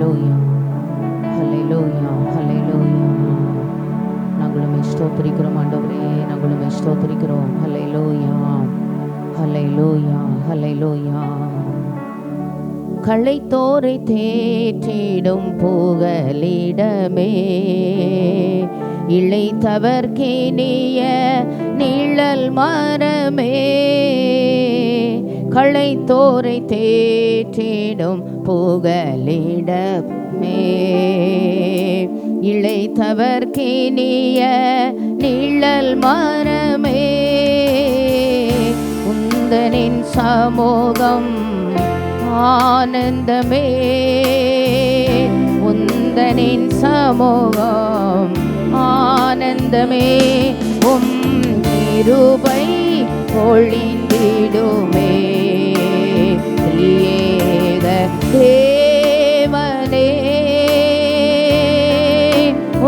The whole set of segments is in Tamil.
ஹல்லேலூயா, ஹல்லேலூயா, ஹல்லேலூயா. நாங்களுமே ஸ்தோத்திரிக்கிறோம் ஆண்டவரே, நாங்களுமே ஸ்தோத்திரிக்கிறோம். ஹல்லேலூயா, ஹல்லேலூயா, ஹல்லேலூயா. களைத்தோரை தேற்றிடும் புகலிடமே, இளைத்தவர்க்கினிய நிழல் மரமே. களைத்தோரை தேற்றிடும் புகலிடமே, இளைத்தவர்க்கினிய நிழல் மரமே. உந்தனின் சமூகம் ஆனந்தமே, உந்தனின் சமூகம் ஆனந்தமே. உம் கிருபை பொழிந்திடுமே, திரியேக தேவனே.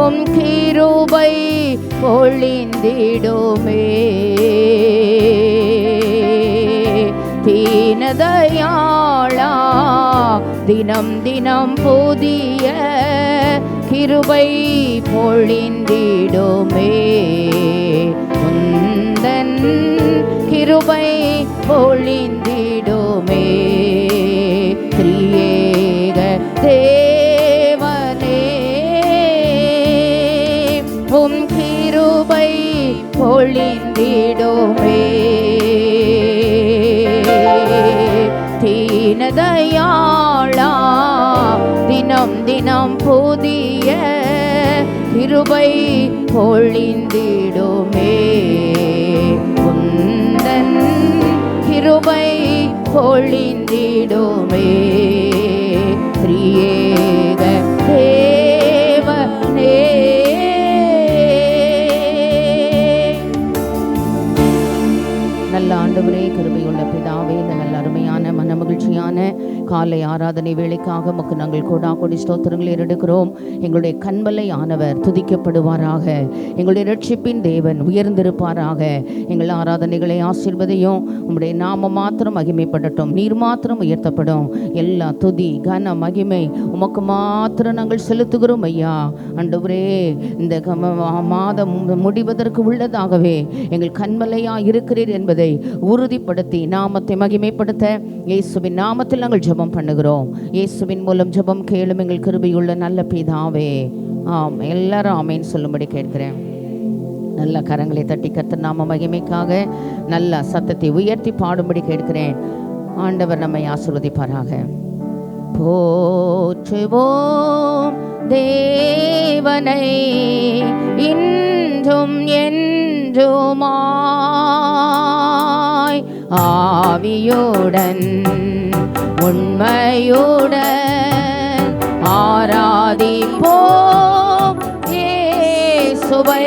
உம் கிருபை பொழிந்திடுமே, தீனதயாளா. தினம் தினம் புதிய கிருபை பொழிந்திடுமே, உந்தன் கிருபை பொழிந்திடுமே, திரியேக தேவனே. உம் கிருபை பொழிந்திடுமே, தீனதயாளா. தினம் தினம் புதிய கிருபை பொழிந்திடுமே, உந்தன் கிருபை பொழிந்திடுமே, திரியேக தேவனே. நல்ல ஆண்டவரே, கிருபையுள்ள பிதாவே, இந்த நல்ல அருமையான மனமகிழ்ச்சியான காலை ஆராதனை வேளைக்காக உமக்கு நாங்கள் கோடாகோடி ஸ்தோத்திரங்களை எடுக்கிறோம். எங்களுடைய கண்மலை ஆனவர் துதிக்கப்படுவாராக, எங்களுடைய இரட்சிப்பின் தேவன் உயர்ந்திருப்பாராக. எங்கள் ஆராதனைகளை ஆசீர்வதியும், உம்முடைய நாம மாத்திரம் மகிமைப்படட்டும், நீர் மாத்திரம் உயர்த்தப்படும். எல்லா துதி கன மகிமை உமக்கு மாத்திரம் நாங்கள் செலுத்துகிறோம் ஐயா. ஆண்டவரே, இந்த மாதம் முடிவதற்கு உள்ளதாகவே எங்கள் கண்மலையா இருக்கிறீர் என்பதை உறுதிப்படுத்தி நாமத்தை மகிமைப்படுத்த இயேசுவின் நாமத்தில் நாங்கள் ஜெபம் பண்ணுகிறோம். இயேசுவின் மூலம் ஜெபம் கேளும் எங்கள் கிருபையுள்ள நல்ல பிதாவே, ஆம். எல்லாரும் ஆமேன் சொல்லும்படி கேட்கிறேன். நல்ல கரங்களை தட்டி கர்த்தர் நாம மகிமைக்காக நல்ல சத்தத்தை உயர்த்தி பாடும்படி கேட்கிறேன். ஆண்டவர் நம்மை ஆசீர்வதிப்பாராக. போற்றுவோம் தேவனை இன்றும் என்றுமாய், ஆவியுடன் உண்மையுடன் ஆராதிப்போம் இயேசுவை.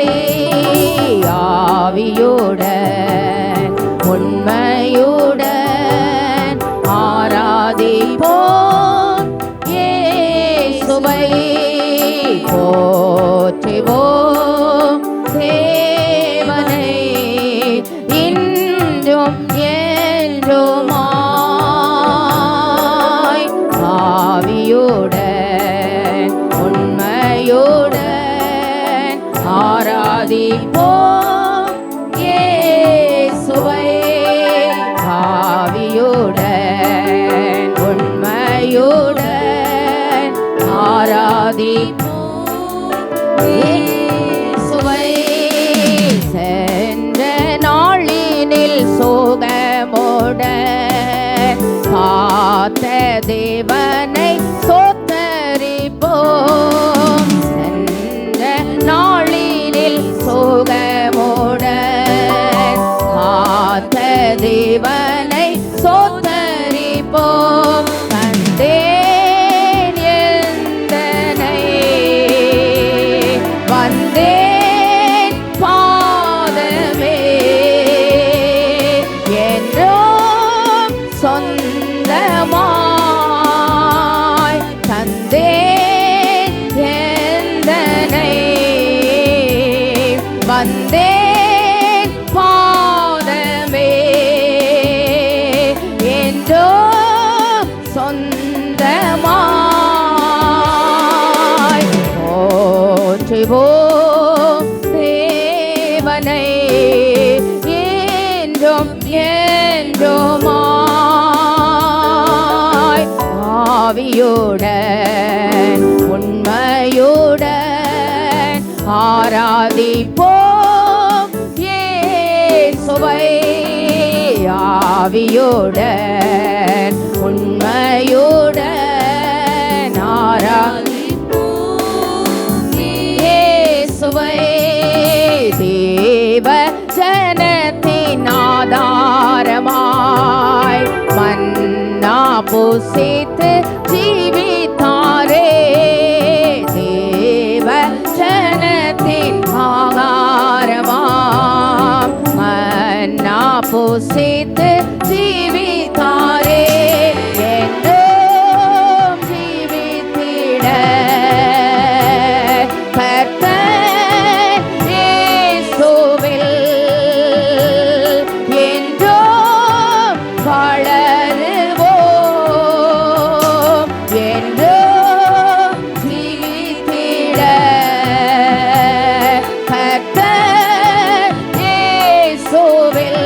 ஆவியுடன் உண்மையுடன் ஆராதிப்போம் இயேசுவை. போற்றுவோம் தேவனை இன்றும் என்றுமாய், ஆவியுடன் உண்மையுடன் ஆராதிப்போம் இயேசுவை. ஆவியுடன் உண்மையுடன் ஆராதிப்போம் இயேசுவை. சென்ற நாளினில் சோகமுடன் காத்த தேவனை சோத்தரிப்போம். சென்ற நாளினில் சோகமுடன் காத்த தேவனை சோத்தரிப்போம். கண்டேன் எந்தனை வந்தேன் பாதமே, என்றும் சொந்தமாய் தந்தேன் போற்றுவோம் தேவனை என்றும் என்றுமாய் ஆவியுடன் உண்மையுடன் ஆராதிப்போம் இயேசுவை ஆவியுடன் உண்மையுடன் ஆராதிப்போம் இயேசுவை தேவ ஜனத்தின் ஆதாரமாய் மன்னா புசித்து ஜீவித்தாரே தேவ ஜனத்தின் ஆகாரமாம் மன்னா புசித்து ஜீவித்தாரே என்றும் ஜீவித்திட கர்த்தர் இயேசுவில் என்றும் வளருவோம் என்றும் ஜீவித்திட கர்த்தர் இயேசுவில்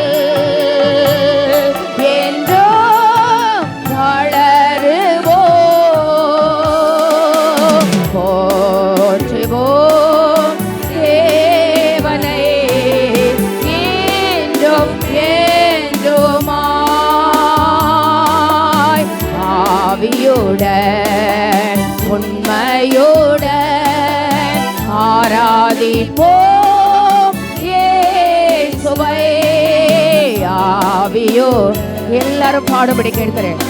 என்றும் வளருவோம் போற்றுவோம் தேவனை என்றும் என்றுமாய் ஆவியுடன் உண்மையுடன் ஆராதிப்போம் இயேசுவை ஆவியோ எல்லாரும் பாடுபடி கேட்கிறேன்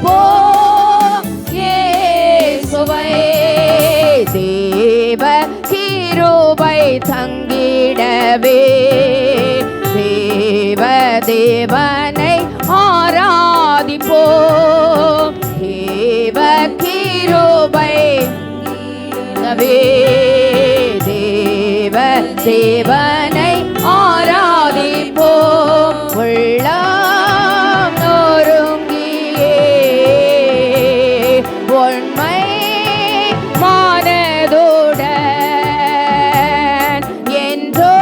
ஆராதிப்போம் இயேசுவை தேவ கிருபை தங்கிடவே தேவ தேவனை ஆராதிப்போம் தேவ கிருபை தேவ தேவனை ஆராதிப்போம் உள்ளம் நொறுங்கியே உண்மை மனதுடன் என்றோ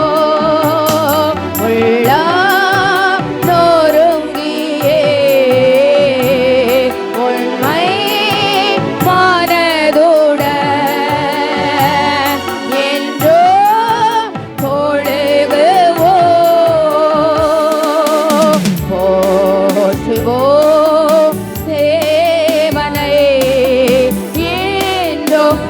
தொழுவுவோம் உள்ளம் நொறுங்கியே உண்மை மனதுடன் என்றோ தொழுவுவோம் போற்றுவோம் தேவனை என்றும்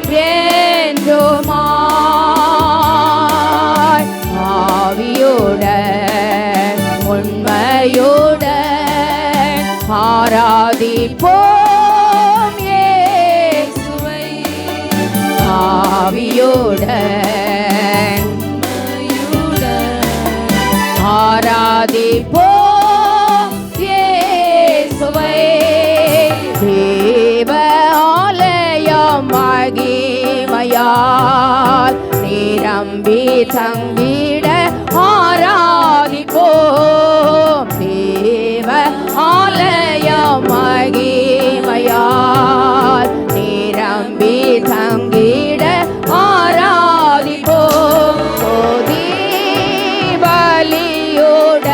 என்றுமாய் ஆவியுடன் உண்மையுடன் ஆராதிப்போம் இயேசுவை ஆவியுடன் ஆராதிப்போம் இயேசுவை தேவ ஆலயம் மகிமையால் நிரம்பி தங்கிட ஆராதிப்போம் தேவ ஆலயம் மகிமையால் நிரம்பி தங்கிட ஆராதிப்போம் சோதி பலியுடன்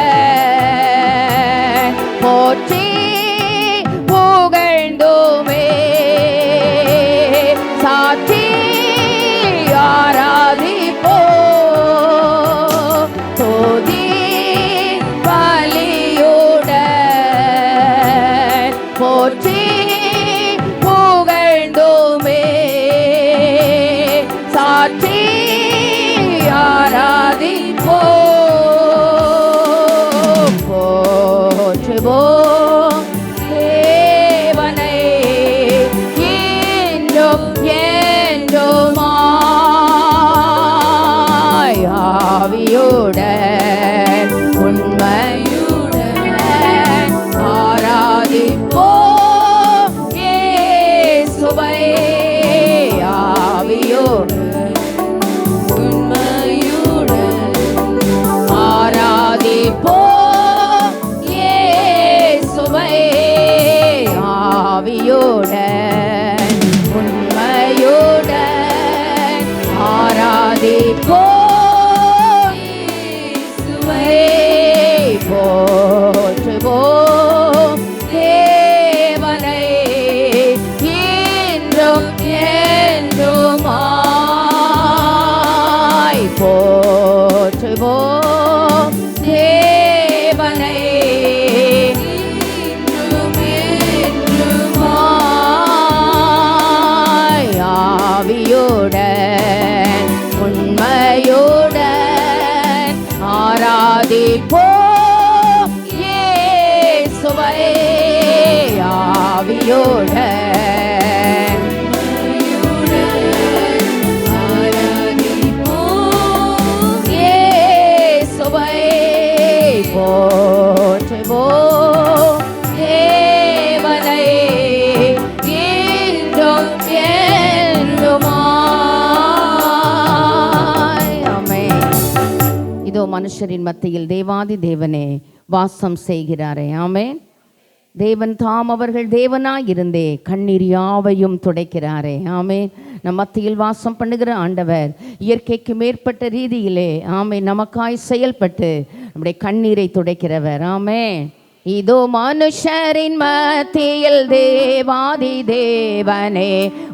போற்றுவோம் தேவனை என்றும் என்றுமாய். ஆமென். இதோ மனுஷரின் மத்தியில் தேவாதி தேவனே வாசம் செய்கிறாரே. ஆமென். தேவன் தாம் அவர்கள் தேவனாய் இருந்தே கண்ணீர் யாவையும் துடைக்கிறாரே. ஆமென். நம் மத்தியில் வாசம் பண்ணுகிற ஆண்டவர் இயற்கைக்கு மேற்பட்ட ரீதியிலே ஆமென் நமக்காய் செயல்பட்டு நம்முடைய கண்ணீரை துடைக்கிறவர். ஆமென். இதோ மனுஷரின் மத்தியில் தேவாதி தேவனே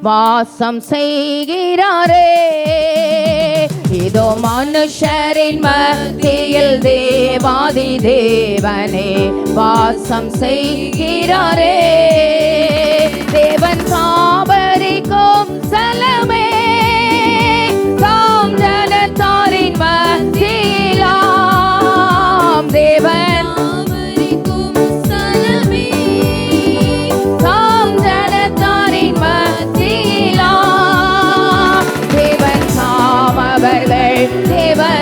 வாசம் செய்கிறாரே. இதோ மனுஷரின் மத்தியில் தேவாதி தேவனே வாசம் செய்கிறாரே. தேவன் காபரிக்கும் சலமே தாம் ஜனத்தாரின் மத்தியிலாம். தேவன்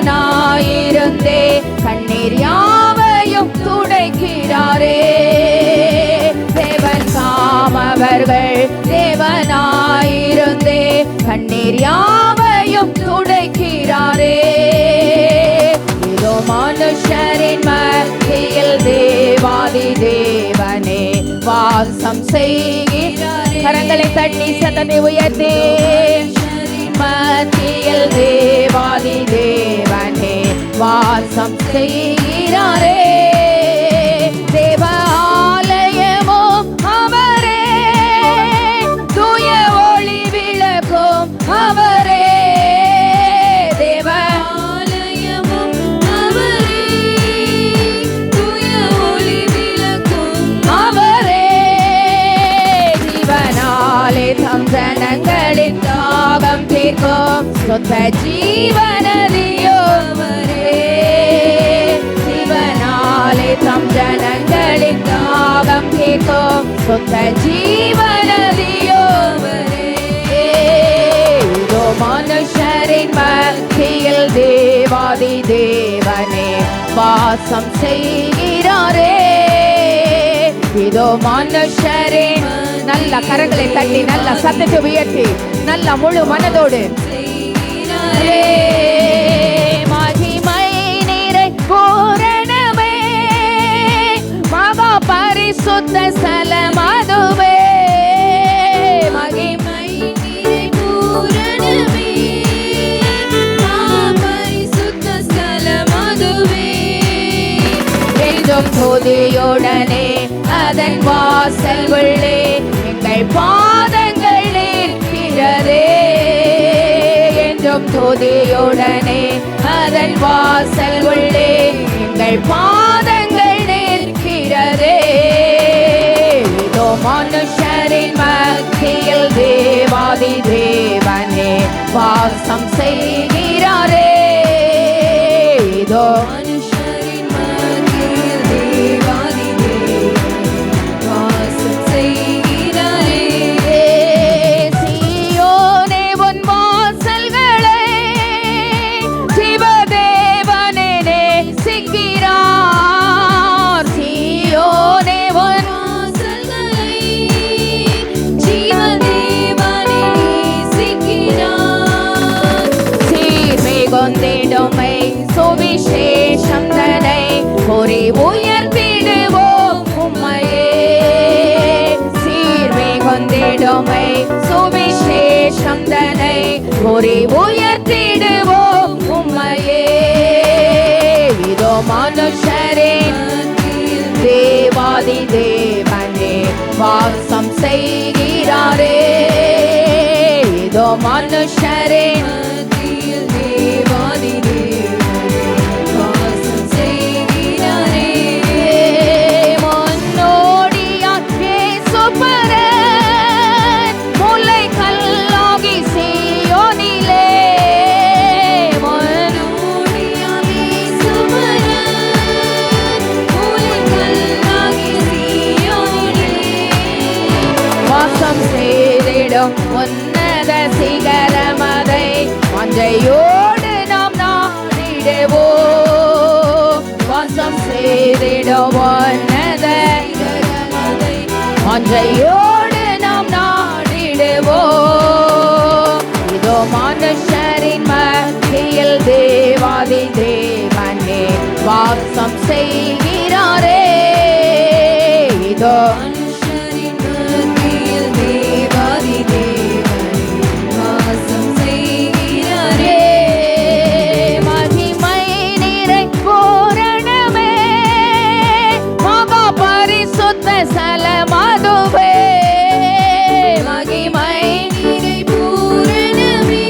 தேவனாயிருந்தே கண்ணீர் யாவையும் துடைக்கிறாரே. தேவன் தாம் அவர்கள் தேவனாயிருந்தே கண்ணீர் யாவையும் துடைக்கிறாரே. இதோ மனுஷரின் மத்தியில் தேவாதி தேவனே வாசம் செய்கிறாரே. கரங்களை தட்டி சத்தத்தை உயர்த்தே. மத்தியில் தேவாதி தேவனே வாசம் செய்கிறாரே. தேவ ஆலயமும் அவரே, தூய ஒளி விளக்கும் அவரே. தேவ ஆலயமும் அவரே, தூய ஒளி விளக்கும் அவரே. ஜீவனாலே தம் ஜனங்களின் தாகம் தீர்க்கும் சொத்த ஜீவனதியோ அவரே. ஜீவனாலே தம் ஜனங்களின் தாகம் தீர்க்கும் சொத்த ஜீவனதியோ அவரே. இதோ மனுஷரின் மத்தியில் தேவாதி தேவனே வாசம் செய்கிறாரே. இதோ மனுஷரின் நல்ல கரங்களை தட்டி நல்ல சத்தத்தை உயர்த்தி நல்ல முழு மனதோடு மகிமை நீரை பூரணமே மகா பரிசுத்த ஸ்தலம் அதுவே. மகிமை நீரை பூரணமே மகா பரிசுத்த ஸ்தலம் அதுவே. என்றும் துதியுடனே அதன் வாசல் உள்ளே எங்கள் பாதங்கள் நிற்கிறதே. என்றும் துதியுடனே அதன் வாசல் உள்ளே எங்கள் பாதங்கள் நிற்கிறதே. இதோ மனுஷரின் மத்தியில் தேவாதி தேவனே வாசம் செய்கிறாரே. இதோ மனுஷரின் மத்தியில் தேவாதி வாசம் செய்கிறாரே. சீயோனே உன் வாசல்களை ஜீவதேவனே நேசிக்கிறார். சீயோனே உன் வாசல்களை ஜீவதேவனே நேசிக்கிறார். சீர்மிகுந்திடுமை சுவிசேஷம் தனை கூறி உயர்த்திடுவோம் உம்மையே. சீர்மிகுந்திடுமை சுவிசேஷம் தனை கூறி உயர்த்திடுவோம் உம்மையே. இதோ மனுஷரின் தேவாதி தேவனே வாசம் செய்கிறாரே. இதோ மனுஷரின் தேவாதி தேவனே வாசம் செய்கிறாரே. முன்னோடியாய் இயேசு பரன் முல்லை கல்லாகி சீயோனிலே. முன்னோடியாய் இயேசு பரன் முல்லை கல்லாகி சீயோனிலே. சேர்ந்திடும் உன்னத சிகரமதை வாஞ்சையோடு நாம் நாடிடுவோம். வாசம் செய்திடும் உன்னத வாஞ்சையோடு நாம் நாடிடுவோம். இதோ மனுஷரின் மத்தியில் தேவாதி தேவனே வாசம் செய்கிறாரே. இதோ மனுஷரின் மத்தியில் தேவாதி தேவனே வாசம் செய்கிறாரே. மகிமை நிறை பூரணமே மகா பரிசுத்த ஸ்தலமதுவே. மகிமை நிறை பூரணமே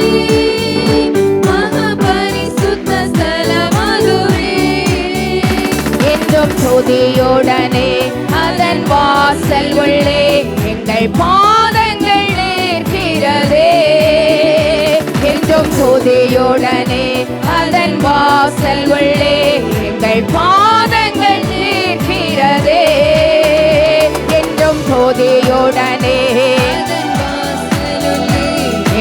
மகா பரிசுத்த ஸ்தலமதுவே. என்றும் துதியுடனே அதன் வாசல் உள்ளே எங்கள் பாதங்கள் நிற்கிறதே. என்றும் துதியுடனே அதன் வாசல் உள்ளே எங்கள் பாதங்கள் நிற்கிறதே. என்றும் துதியுடனே அதன் வாசல் உள்ளே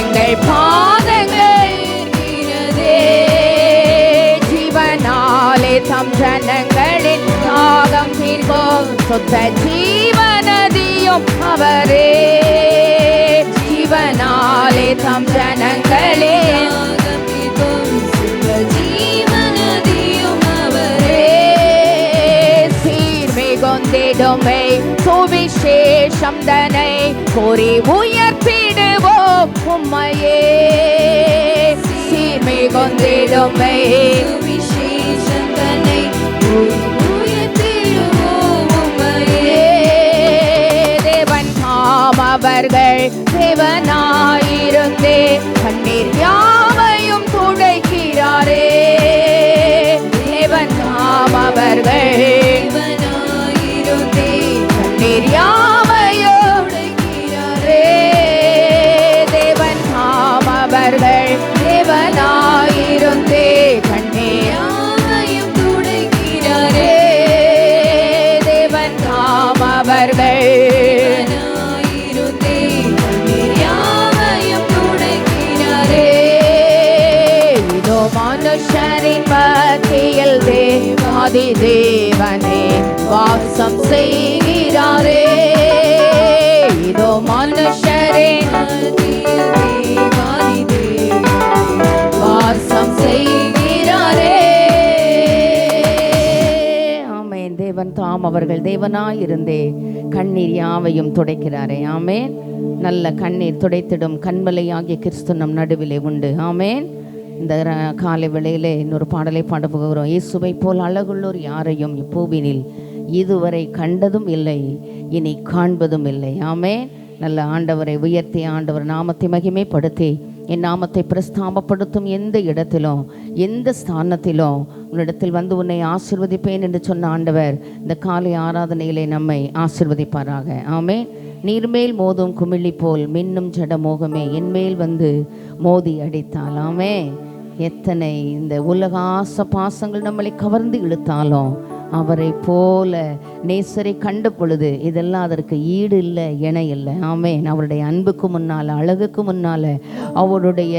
எங்கள் பாதங்கள் நிற்கிறதே. ஜீவனாலே தம் ஜனங்களின் தாகம் தீர்க்கும் சுத்த ஜீவநதியும் அவரே. ஜீவனாலே தம் ஜனங்களின் தாகம் தீர்க்கும் சுத்த ஜீவநதியும் அவரே. சீர்மிகுந்திடுமே சுவிசேஷம் தனை கூறி உயர்த்திடுவோம் உம்மையே. சீர்மிகுந்திடுமே சுவிசேஷம் தனை கூறி உயர்த்திடுவோம் உம்மையே. தேவன் தாம் அவர்கள் தேவனாயிருந்தே கண்ணீர் யாவையும் துடைக்கிறாரே. தேவன் தாம் அவர்கள் தேவனாயிருந்தே கண்ணீர் யாவையும் துடைக்கிறாரே. தேவன் தாம் அவர்கள் தேவனாயிருந்தே கண்ணீர் யாவையும் துடைக்கிறாரே. தேவன் தாம் அவர்கள் மனுஷரின் மத்தியில் தேவாதி தேவனே வாசம் செய்கிறாரே. இதோ மனுஷரின் மத்தியில் தேவாதி தேவனே வாசம் செய்கிறாரே. ஆமென். தேவன் தாம் அவர்கள் தேவனாயிருந்தே கண்ணீர் யாவையும் துடைக்கிறாரே. ஆமென். நல்ல கண்ணீர் துடைத்திடும் கண்மலையாகிய கிறிஸ்து நம் நடுவிலே உண்டு. ஆமென். இந்த காலை வேளையிலே இன்னொரு பாடலை பாட போகிறோம். இயேசுவை போல் அழகுள்ளோர் யாரையும் இப்பூவினில் இதுவரை கண்டதும் இல்லை, இனி காண்பதும் இல்லை. ஆமென். நல்ல ஆண்டவரை உயர்த்தி ஆண்டவர் நாமத்தை மகிமைப்படுத்தி என் நாமத்தை பிரஸ்தாபப்படுத்தும் எந்த இடத்திலும் எந்த ஸ்தானத்திலும் உன்னிடத்தில் வந்து உன்னை ஆசீர்வதிப்பேன் என்று சொன்ன ஆண்டவர் இந்த காலை ஆராதனையிலே நம்மை ஆசீர்வதிப்பாராக. ஆமென். நீர்மேல் மோதும் குமிழி போல் மின்னும் ஜடமோகமே என்மேல் வந்து மோதி அடித்தால். ஆமென். எத்தனை இந்த உலக ஆச பாசங்கள் நம்மளை கவர்ந்து இழுத்தாலும் அவரை போல நேசரை கண்ட பொழுது இதெல்லாம் அதற்கு ஈடு இல்லை, இணை இல்லை. ஆமென். அவருடைய அன்புக்கு முன்னால், அழகுக்கு முன்னால், அவருடைய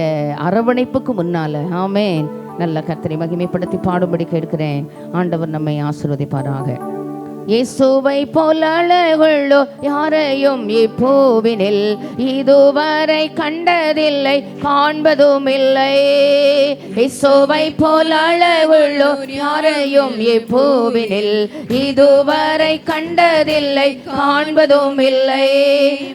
அரவணைப்புக்கு முன்னால். ஆமென். நல்ல கர்த்தரை மகிமைப்படுத்தி பாடும்படி கேட்கிறேன். ஆண்டவர் நம்மை ஆசீர்வதிப்பாராக. இயேசுவை போல் அழகுள்ளோ யாரையும் இப்பூவினில் இதுவரை கண்டதில்லை, காண்பதும் இல்லை. இயேசுவை போல் அழகுள்ளோ யாரையும் இப்பூவினில் இதுவரை கண்டதில்லை, காண்பதும் இல்லை.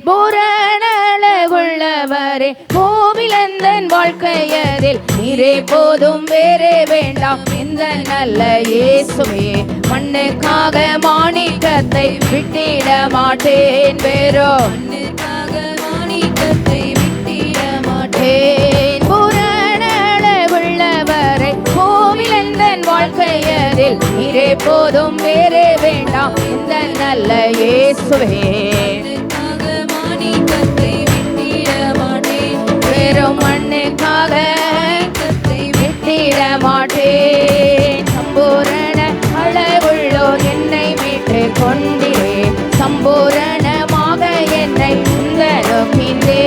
பூரணழகுள்ளவரே பூவிலந்தன் வாழ்க்கையதில் நீரே போதும் வேறே வேண்டாம். இந்த நல்ல இயேசுவே மண்ணுக்காக மாணிக்கத்தை விட்டிட மாட்டேன். வேறோ மண்ணுக்காக மாணிக்கத்தை விட்டிட மாட்டேன். பூரணழகுள்ளவரை கோவிலந்தன் வாழ்க்கையதில் நீரே போதும் வேறே வேண்டாம். இந்த நல்ல இயேசுவே மாணிக்கத்தை விட்டிட மாட்டேன். வேறும் மண்ணுக்காக விட்டிட மாட்டேன். சம்பூரண அளவுள்ளோர் என்னை மீட்டு கொண்டே சம்பூரணமாக என்னை நோக்கின்றே.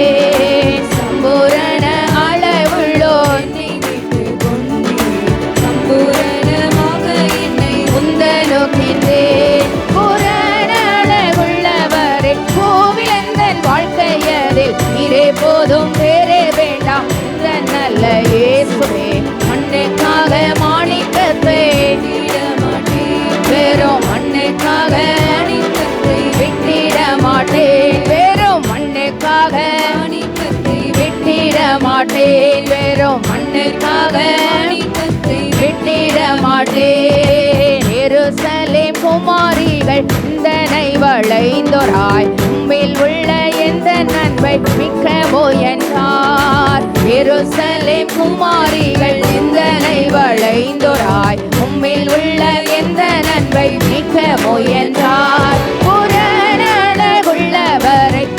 மாட்டேன், வெறும் மண்ணுக்காக மாணிக்கத்தை விட்டிட மாட்டேன். எருசலேம் குமாரிகள் சிந்தனை வளைந்தோராய் உம்மில் உள்ள எந்த நன்மை மிக்க முயன்றார். எருசலேம் குமாரிகள் சிந்தனை வளைந்தோராய் உம்மில் உள்ள எந்த நன்மை மிக்க முயன்றார். புறநலகுள்ளவரை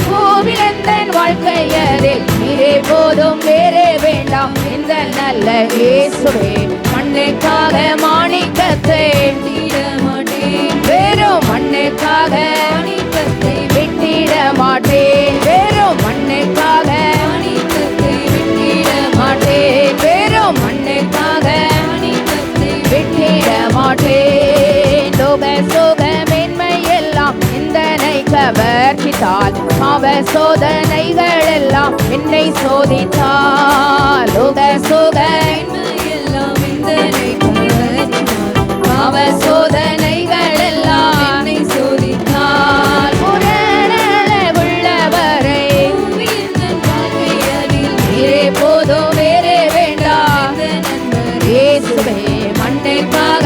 பூவில் எந்த வாழ்க்கையதில் நீரே போதும் வேறே வேண்டாம். இந்த நல்ல இயேசுவே மண்ணுக்காக மாணிக்கத்தை விட்டிட மாட்டேன், வெறும் மண்ணுக்காக மாணிக்கத்தை விட்டிட மாட்டேன், வெறும் மண்ணுக்காக மாணிக்கத்தை விட்டிட மாட்டேன், வெறும் மண்ணுக்காக மாணிக்கத்தை விட்டிட மாட்டேன். லோக சோக மேன்மை எல்லாம் சிந்தனை கவர்ச்சித்தால் பாவ சோதனைகள் எல்லாம் என்னை சோதித்தால். லோக சோக எல்லாம் சிந்தனை கவர்ச்சித்தால் பாவ சோதனைகள் எல்லாம் என்னை சோதித்தால். புறநலகுள்ளவரை நீரே போதும் வேறே வேண்டாம். இயேசுவே மண்ணுக்காக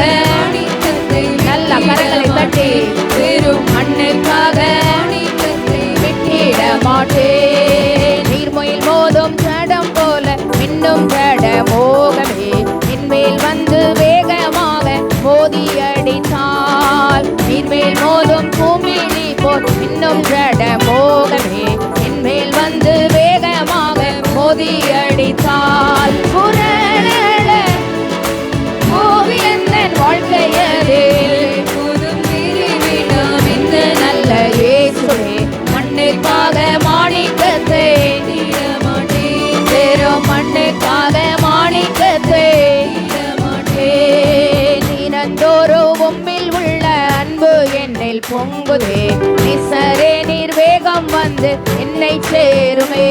நல்ல கரங்களை தட்டி வெறும் மண்ணுக்காக விட்டிட மாட்டேன். நீர்மொயில் மோதும் ஜடம் போல இன்னும் ஜட மோகமே என்மேல் வந்து வேகமாக மோதி அடித்தால். நீர்மேல் மோதும் பூமிழி போல் இன்னும் ஜட மோகமே என்மேல் வந்து வேகமாக மோதி அடித்தால். புறநல கோவிலந்தன் வாழ்க்கையதில் போதும் வேண்டாம். இந்த நல்ல இயேசுவே மண்ணுக்காக மாணிக்கத்தை விட்டிட மாட்டேன், வெறும் மண்ணுக்காக மாணிக்கத்தை விட்டிட மாட்டேன். தினந்தோறும் உம்மில் உள்ள அன்பு என்னில் பொங்குதே, நிசரே நீர் வேகம் வந்து என்னை சேருமே.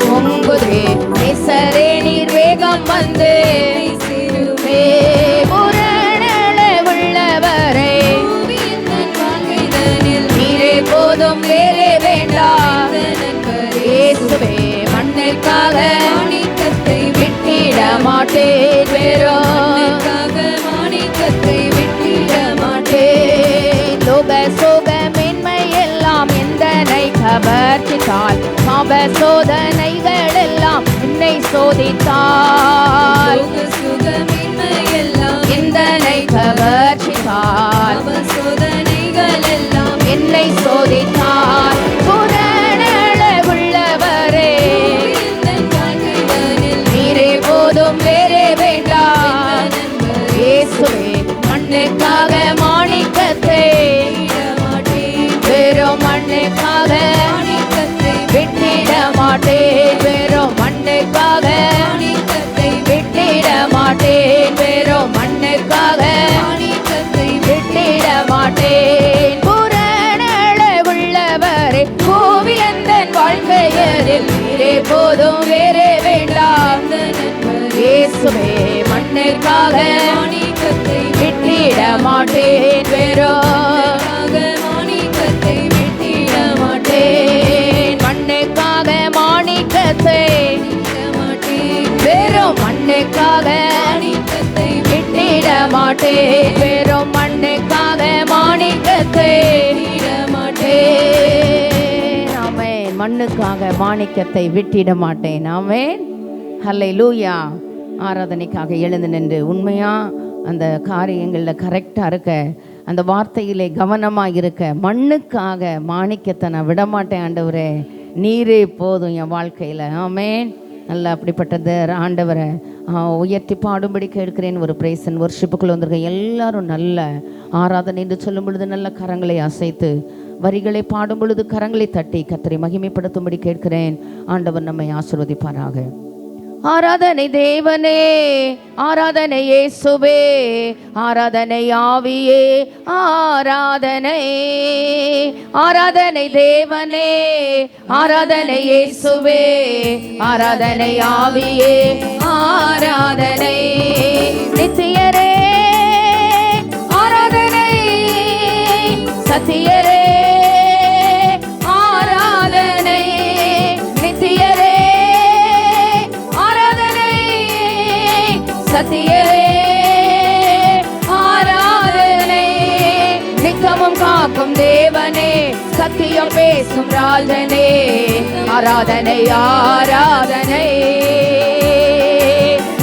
பொங்குதே நிசரே நீர் வேகம் வந்து சேருமே. புறநலகுள்ளவரை நீரே போதும் வேறே வேண்டாம். இயேசுவே மண்ணுக்காக மாணிக்கத்தை விட்டிட மாட்டேன், வெறும் மாணிக்கத்தை விட்டிட மாட்டேன். லோக சோக மேன்மை எல்லாம் எந்தனை கவர்ச்சித்தால் பாவ சோதனைகள் எல்லாம் என்னை சோதித்தால். எந்தனை கவர்ச்சித்தால் சோதனைகள் எல்லாம் என்னை சோதித்தால். புறநலகுள்ளவரே நீரே போதும் வேறே வேண்டாம். இயேசுவே மண்ணுக்காக மாணிக்கத்தை வெறும் மண்ணுக்காக விட்டிட மாட்டேன், வெறும் மண்ணுக்காக விட்டிட மாட்டேன், வெறும் மண்ணுக்காக விட்டிட மாட்டேன். புறநலகுள்ளவரை கோவிலந்தன் வாழ்க்கையதில் நீரே போதும் வேறே வேண்டாம். இயேசுவே மண்ணுக்காக விட்டிட மாட்டேன், வெறும் மாணிக்கத்தை விட்டிட மாட்டேன். மண்ணுக்காக மாணிக்கத்தை வெறும் மண்ணுக்காக விட்டிட மாட்டேன், வெறும் மண்ணுக்காக மாணிக்கத்தை விட்டிட மாட்டேன். ஆமென். மண்ணுக்காக மாணிக்கத்தை விட்டிட மாட்டேன். ஆமென். ஹல்லேலூயா. ஆராதனைக்காக எழுந்து நின்று உண்மையா அந்த காரியங்களில் கரெக்டாக இருக்க, அந்த வார்த்தையிலே கவனமாக இருக்க, மண்ணுக்காக மாணிக்கத்தை நான் விடமாட்டேன் ஆண்டவரே, நீரே போதும் என் வாழ்க்கையில். ஆமென். நல்ல அப்படிப்பட்டது ஆண்டவரை உயர்த்தி பாடும்படி கேட்கிறேன். ஒரு பிரைஸ் அண்ட் வொர்ஷிப்புக்குள்ள வந்திருக்க எல்லாரும் நல்ல ஆராதனை என்று சொல்லும் பொழுது நல்ல கரங்களை அசைத்து வரிகளை பாடும் பொழுது கரங்களை தட்டி கர்த்தரை மகிமைப்படுத்தும்படி கேட்கிறேன். ஆண்டவர் நம்மை ஆசீர்வதிப்பாராக. ஆராதனை தேவனே, ஆராதனை இயேசுவே, ஆராதனை ஆவியே, ஆராதனை. ஆராதனை தேவனே, ஆராதனை இயேசுவே, ஆராதனை ஆவியே, ஆராதனை. நித்தியரே ஆராதனை, சத்தியரே ஆராதனை, நித்தமும் காக்கும் தேவனே, சத்தியம் பேசும் ராஜனே, ஆராதனை ஆராதனை.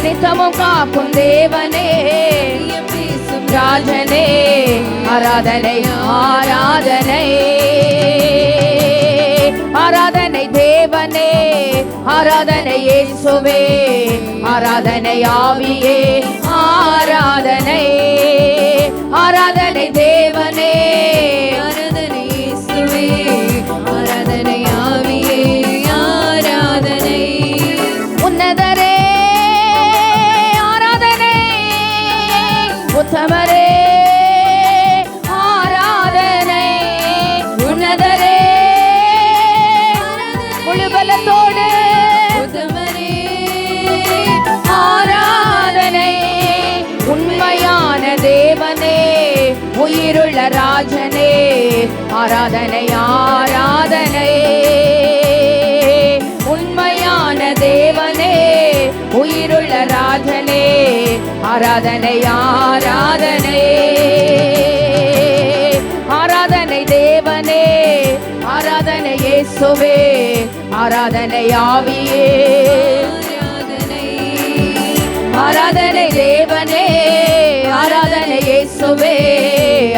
நித்தமும் காக்கும் தேவனே, பேசும் ராஜனே, ஆராதனை ஆராதனை. ஆராதனை தேவனே, ஆராதனை இயேசுவே, ஆராதனை ஆவியே, ஆராதனை. ஆராதனை தேவனே, ஆராதனை இயேசுவே, ஆராதனை ஆவியே, ஆராதனை. உன்னதரே ஆராதனை, உத்தமரே ஆராதனை. உன்னதரே முழுபலத்தோடு, உத்தமரே ஆராதனை. உண்மையான தேவனே, உயிருள்ள ராஜனே, ஆராதனை ஆராதனை. உண்மையான தேவனே, உயிருள்ள ராஜனே, ஆராதனை ஆராதனை. ஆராதனை தேவனே, ஆராதனை இயேசுவே, ஆராதனை ஆவியே, ஆராதனை. ஆராதனை தேவனே, ஆராதனை இயேசுவே,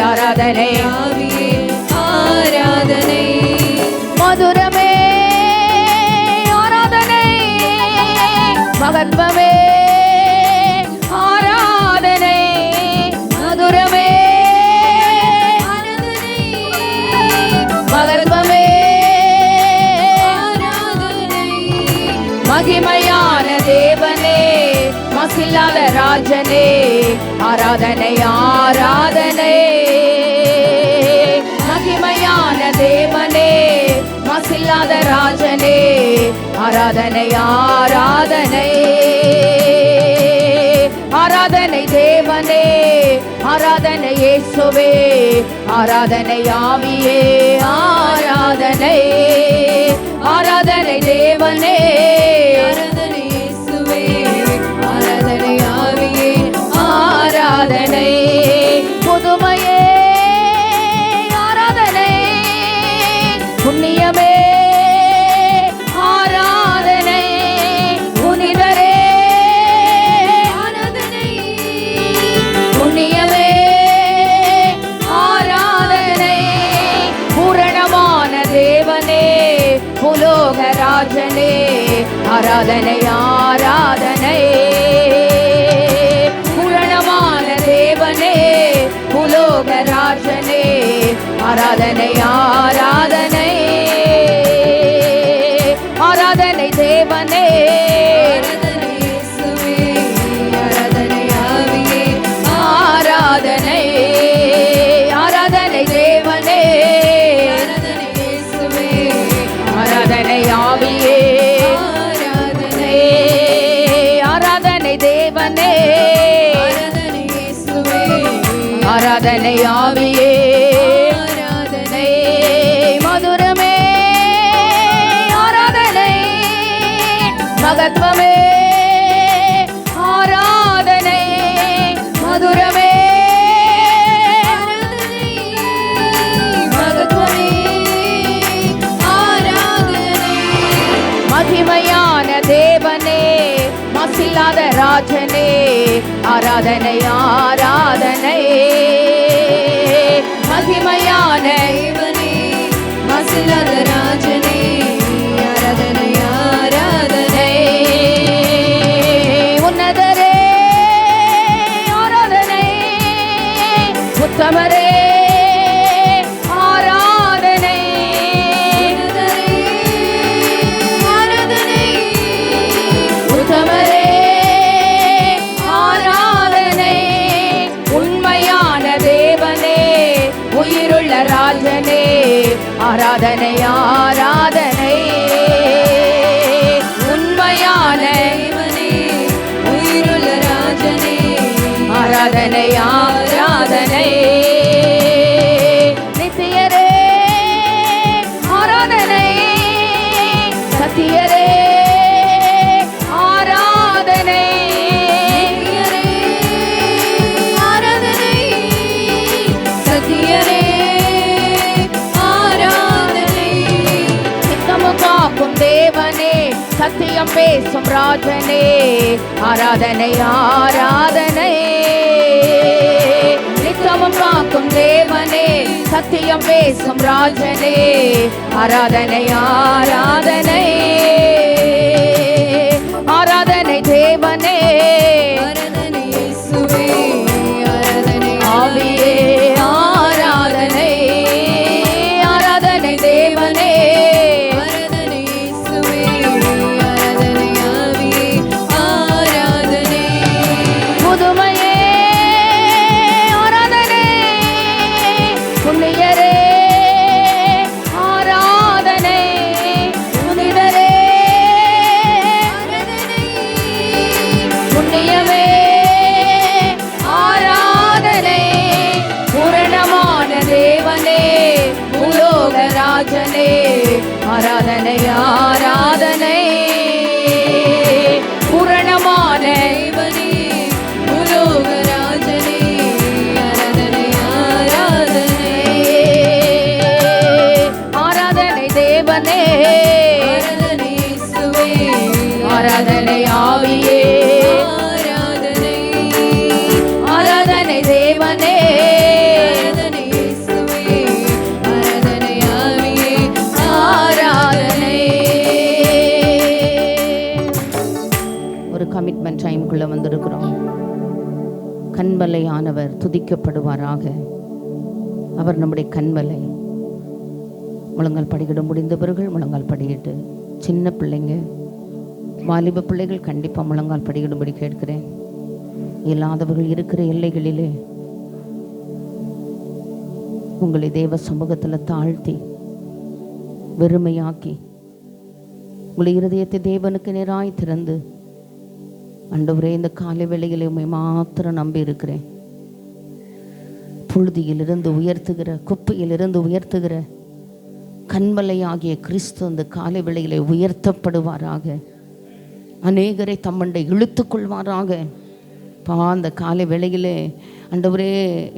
ஆராதனை ஆவியே, ஆராதனை. மதுரமே ஆராதனை, மகத்வமே ஆராதனை. மதுரமே ஆராதனை, மகத்வமே ஆராதனை. மகிமையான தேவனே, மசில்லாத ராஜனே, ஆராதனை ஆராதனை. மகிமையான தேவனே, மசில்லாத ராஜனே, ஆராதனை ஆராதனை. ஆராதனை தேவனே, ஆராதனை இயேசுவே, ஆராதனை ஆவியே, ஆராதனை. ஆராதனை தேவனே, ஆராதனை இயேசுவே, ஆராதனை ஆவியே, ஆராதனை. புதுமையே ஆராதனை, புண்ணியமே ஆராதனை. புனிதரே ஆராதனை, புண்ணியமே ஆராதனை. பூரணமான தேவனே, புலோக ராஜனே, ஆராதனை ஆராதனை. பூரணமான தேவனே, புலோக ராஜனே, ஆராதனை ஆராதனை. ஆராதனை தேவனே, ஆராதனை இயேசுவே, ஆராதனை ஆவியே, ஆராதனை. ஆராதனை தேவனே, ஆராதனை இயேசுவே, ஆராதனை ஆவியே, ஆராதனை. ஆராதனை தேவனே, ஆராதனை இயேசுவே, ஆராதனை ஆவியே, ஆராதனை. மதுரமே ஆராதனை, மகத்வமே ஆராதனை. மதுரமே ஆராதனை, மகத்வமே ஆராதனை. மகிமையான தேவனே, மசில்லாத ராஜனே, ஆராதனை ஆராதனை. மகிமையான தேவனே, மசில்லாத ராஜனே, ஆராதனை ஆராதனை. உன்னதரே ஆராதனை, உத்தமரே ஆராதனை. ஆராதனை, உத்தமரே ஆராதனை. உண்மையான தேவனே, உயிருள்ள ராஜனே, ஆராதனை ஆராதனை. உண்மையான தேவனே, உயிருள்ள ராஜனே, ஆராதனை ஆராதனை. நித்தியரே ஆராதனை, சத்தியரே ஆராதனை. ஆராதனை, சத்தியரே சத்தியம் பேசும் ராஜனே ஆராதனை ஆராதனை. நித்தமும் காக்கும் தேவனே சத்தியம் பேசும் ராஜனே ஆராதனை ஆராதனை. ஆராதனை தேவனே ஆராதனை இயேசுவே ஆராதனை ஆவியே ஆராதனை. ஆராதனை தேவனே ஆராதனை இயேசுவே ஆராதனை ஆவியே ஆராதனை. புதுமையே ஆராதனை புண்ணியரே ஆராதனை புனிதரே புண்ணியமே ஆராதனை. பூரணமான தேவனே உலோக ராஜனே ஆராதனை ஆராதனை. பூரணமான தேவனே உலோக ராஜனே ஆராதனை ஆராதனை. ஆராதனை தேவனே ஆராதனை இயேசுவே ஆராதனை ஆவியே ஆராதனை. ஆராதனை தேவனே ஆராதனை இயேசுவே ஆராதனை ஆவியே ஆராதனை. ஒரு கமிட்மெண்ட் டைமுக்குள்ள வந்திருக்கிறோம். கண்மலையானவர் துதிக்கப்படுவாராக. அவர் நம்முடைய கண்மலை. முழங்கால் படிக்கிட முடிந்தவர்கள் முழங்கால் படிக்கிட்டு, சின்ன பிள்ளைங்க வாலிப பிள்ளைகள் கண்டிப்பாக முழங்கால் படிக்கிடும்படி கேட்கிறேன். இல்லாதவர்கள் இருக்கிற எல்லைகளிலே உங்களை தேவ சமூகத்தில் தாழ்த்தி வெறுமையாக்கி உங்களை இருதயத்தை தேவனுக்கு நேராய் திறந்து, ஆண்டவரே இந்த காலை வேளையிலே உம்மை மாத்திரம் நம்பி இருக்கிறேன். புழுதியிலிருந்து உயர்த்துகிற, குப்பையிலிருந்து உயர்த்துகிற கண்மலையாகிய கிறிஸ்து அந்த காலை வேளையிலே உயர்த்தப்படுவாராக. அநேகரை தம்மண்டை இழுத்து கொள்வாராக. அந்த காலை வேளையிலே ஆண்டவரே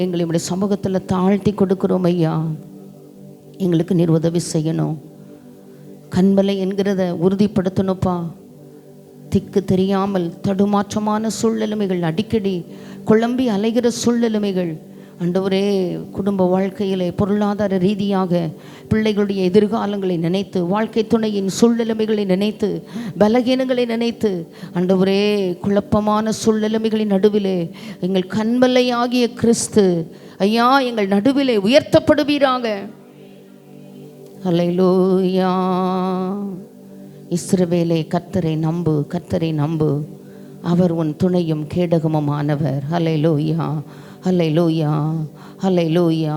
எங்களை உடைய சமூகத்தில் தாழ்த்தி கொடுக்கிறோம் ஐயா. எங்களுக்கு நீர் உதவி செய்யணும். கண்மலை என்கிறத உறுதிப்படுத்தணுப்பா. திக்கு தெரியாமல் தடுமாற்றமான சூழ்நிலைமைகள், அடிக்கடி குழம்பி அலைகிற சூழ்நிலைமைகள் ஆண்டவரே, குடும்ப வாழ்க்கையிலே பொருளாதார ரீதியாக பிள்ளைகளுடைய எதிர்காலங்களை நினைத்து, வாழ்க்கை துணையின் சூழ்நிலைமைகளை நினைத்து, பலகீனங்களை நினைத்து ஆண்டவரே, குழப்பமான சூழ்நிலைமைகளின் நடுவிலே எங்கள் கண்மலையாகிய கிறிஸ்து ஐயா எங்கள் நடுவிலே உயர்த்தப்படுவீராக. அல்லேலூயா. இஸ்ரவேலே கர்த்தரை நம்பு, கர்த்தரை நம்பு, அவர் உன் துணையும் கேடகமுமானவர். அல்லேலூயா, அல்லேலூயா, அல்லேலூயா.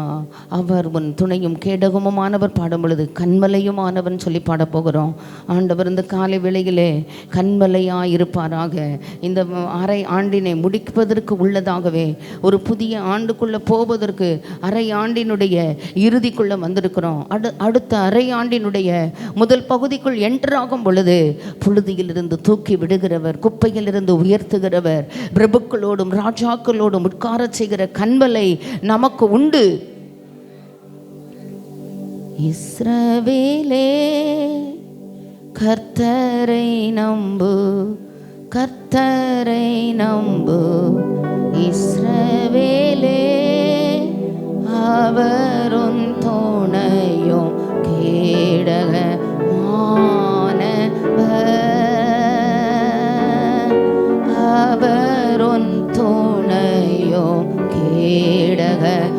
அவர் உன் துணையும் கேடகமுமானவர் பாடும் பொழுது கண்மலையுமானவன் சொல்லி பாடப்போகிறோம். ஆண்டவர் இந்த காலை வேளையிலே கண்மலையாக இருப்பாராக. இந்த அரை ஆண்டினை முடிப்பதற்கு உள்ளதாகவே ஒரு புதிய ஆண்டுக்குள்ளே போவதற்கு அரை ஆண்டினுடைய இறுதிக்குள்ளே வந்திருக்கிறோம். அடுத்த அரை ஆண்டினுடைய முதல் பகுதிக்குள் என்டராகும் பொழுது புழுதியிலிருந்து தூக்கி விடுகிறவர், குப்பையிலிருந்து உயர்த்துகிறவர், பிரபுக்களோடும் ராஜாக்களோடும் உட்கார செய்கிற கண்மலை நமக்கு உண்டு. இஸ்ரவேலே கர்த்தரை நம்பு, கர்த்தரை நம்பு. இஸ்ரவேலே அவருன் துணையும் கேடகமானவர். அவருன் துணையும் கேடகமானவர்.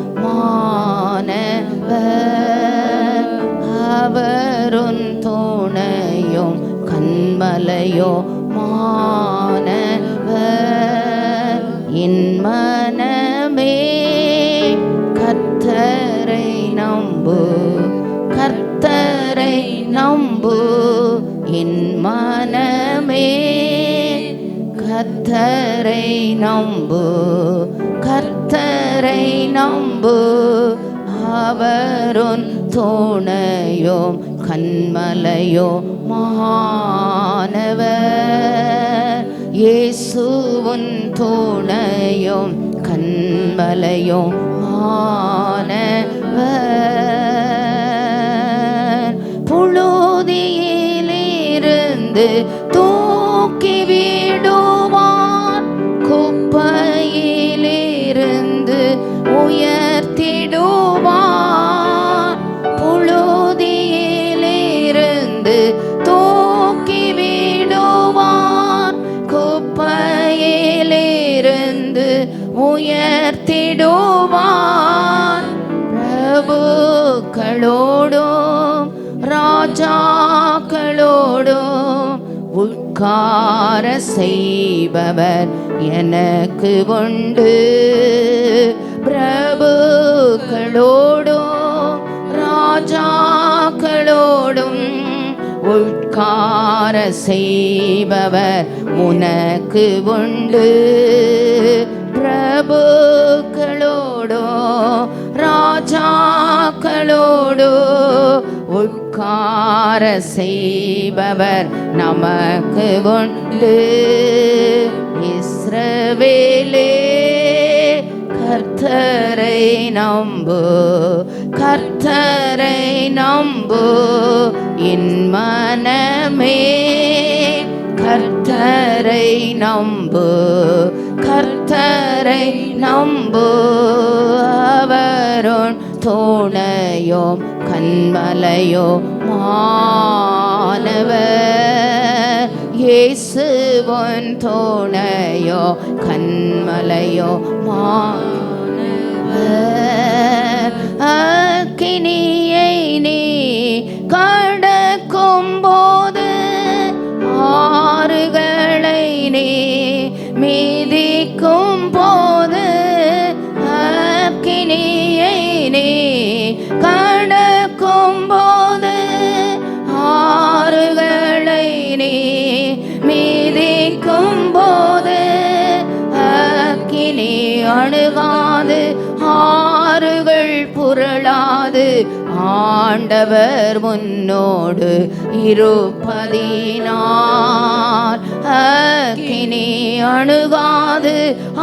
அவருன் துணையும் கண்மலையோ மானவர். என் மனமே கர்த்தரை நம்பு, கர்த்தரை நம்பு. என் மனமே கர்த்தரை நம்பு, கர்த்தரை நம்பு. அவருன் துணையும் கண்மலையோ மானவர். இயேசுவின் துணையும் கண்மலையோ மானவர். புழுதியிலிருந்து உயர்த்திடுவார். பிரபுக்களோடும் ராஜாக்களோடும் உட்கார செய்பவர் எனக்கு உண்டு. பிரபுக்களோடும் ராஜாக்களோடும் உட்கார செய்பவர் உனக்கு உண்டு. பிரபுக்களோடோ ராஜாக்களோடோ உட்கார செய்பவர் நமக்கு உண்டு. இஸ்ரவேலே கர்த்தரை நம்பு, கர்த்தரை நம்பு என் மனமே. கர்த்தரை நம்பு, கர்த்தரை நம்பு. அவரோன் துணையோம் கண்மலையோ மாணவர். இயேசுவின் துணையோ கண்மலையோ மாணவர். அக்கினியை நீ கடக்கும் போது ஆறுகளை நீ மீதிக்கும் போது, அக்கினியை நீ கடக்கும் போது ஆறுகளை நீ மீதிக்கும் போது, அக்கினி அணுகாது ஆறுகள் புரளாது ஆண்டவர் முன்னோடு இருப்பதினால். அக்கினி அணுகாது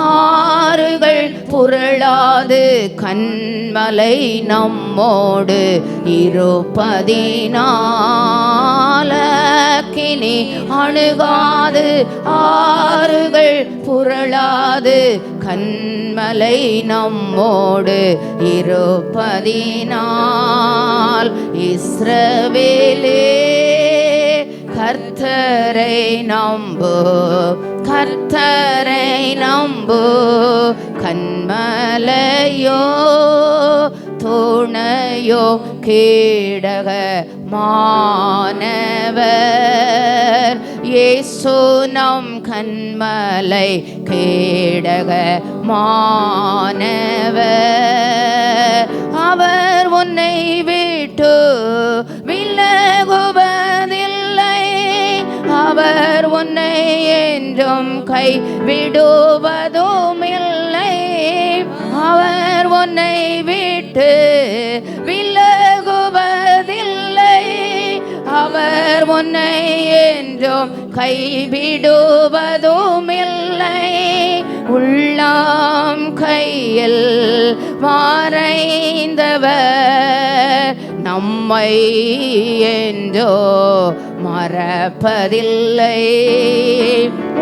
ஆறுகள் புரளாது கண்மலை நம்மோடு இருப்பதினால். அக்கினி அணுகாது ஆறுகள் புரளாது கண்மலை நம்மோடு இருப்பதினால். இஸ்ரவேலே கர்த்தரை நம்பு, கர்த்தரை நம்பு கண்மலையோ துணையோ கேடக மாணவர். இயேசு நம் கண்மலை கேடக மாணவர். அவர் உன்னை விட்டு விலகுவதில்லை, அவர் உன்னை என்றும் கை விடுவதும் இல்லை. அவர் உன்னை விட்டு விலகுவதில்லை, அவர் உன்னை என்றும் கைவிடுவதும் இல்லை. உள்ளாம் கையில் மறைந்தவர் நம்மை என்றோ மறப்பதில்லை.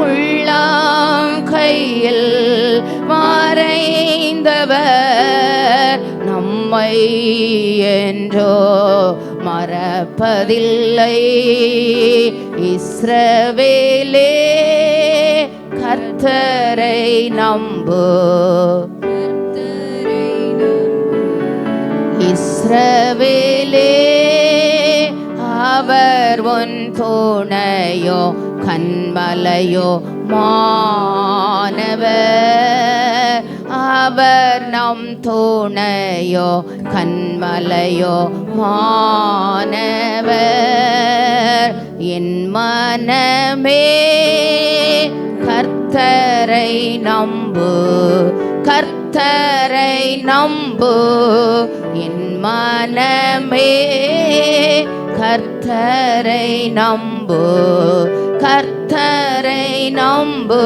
உள்ளாம் கையில் மறைந்தவர் நம்மை என்றோ மறப்பதில்லை. இஸ்ரவேலே கர்த்தரை நம்பு, இஸ்ரவேலே அவர் உன் துணையோ கண்மலையோ மாணவர். அவர் நம் துணையோ கண்மலையோ மாணவர். என் மனமே கர்த்தரை நம்பு, கர்த்தரை நம்பு என் மனமே. கர்த்தரை நம்பு, கர்த்தரை நம்பு.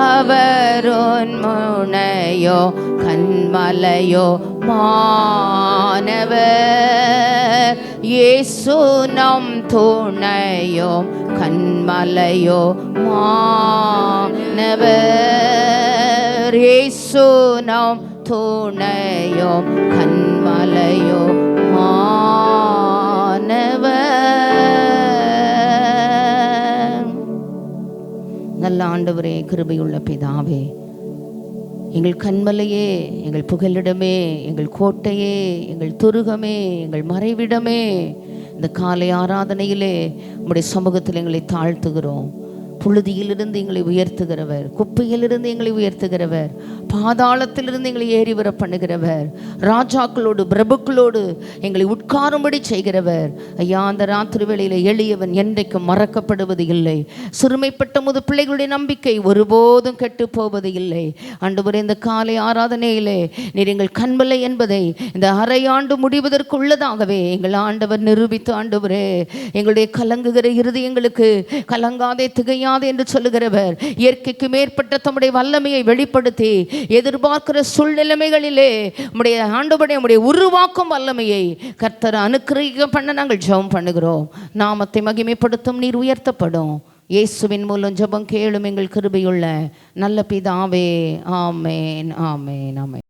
அவரோன் முனையோ கண்மலையோ மாணவர். இயேசு நம் துணையோ கண்மலையோ மாணவர். இயேசு நம் துணையோ கண்மலையோ மாணவர். நல்ல ஆண்டவரே, கிருபையுள்ள பிதாவே, எங்கள் கன்மலையே, எங்கள் புகலிடமே, எங்கள் கோட்டையே, எங்கள் துருகமே, எங்கள் மறைவிடமே, இந்த காலை ஆராதனையிலே உம்முடைய சமூகத்தில் எங்களை தாழ்த்துகிறோம். புழுதியிலிருந்து எங்களை உயர்த்துகிறவர், குப்பையிலிருந்து எங்களை உயர்த்துகிறவர், பாதாளத்திலிருந்து எங்களை ஏறி வர பண்ணுகிறவர், ராஜாக்களோடு பிரபுக்களோடு எங்களை உட்காரும்படி செய்கிறவர். ஐயா, அந்த ராத்திரி வேளையில் எளியவன் என்றைக்கும் மறக்கப்படுவது இல்லை. சிறுமைப்பட்ட முது பிள்ளைகளுடைய நம்பிக்கை ஒருபோதும் கெட்டு போவது இல்லை. ஆண்டவரே, இந்த காலை ஆராதனையிலே நீர் எங்கள் கண்மலை என்பதை இந்த அரையாண்டு முடிவதற்கு உள்ளதாகவே எங்கள் ஆண்டவர் நிரூபித்து, ஆண்டவரே, எங்களுடைய கலங்குகிற இருதயங்களுக்கு கலங்காதே திகையா என்று சொல்லுகிறவர், இயற்கைக்கு மேற்பட்ட தம்முடைய வல்லமையை வெளிப்படுத்தி எதிர்பார்க்கிற சூழ்நிலைமைகளிலே உம்முடைய ஆண்டவரே உம்முடைய உருவாக்கும் வல்லமையை கர்த்தர் அனுக்கிரக பண்ண நாங்கள் ஜெபம் பண்ணுகிறோம். நாமத்தை மகிமைப்படுத்தும் நீர் உயர்த்தப்படும். இயேசுவின் மூலம் ஜெபம் கேளும் எங்கள் கிருபையுள்ள நல்ல பிதாவே. ஆமேன், ஆமேன், ஆமேன்.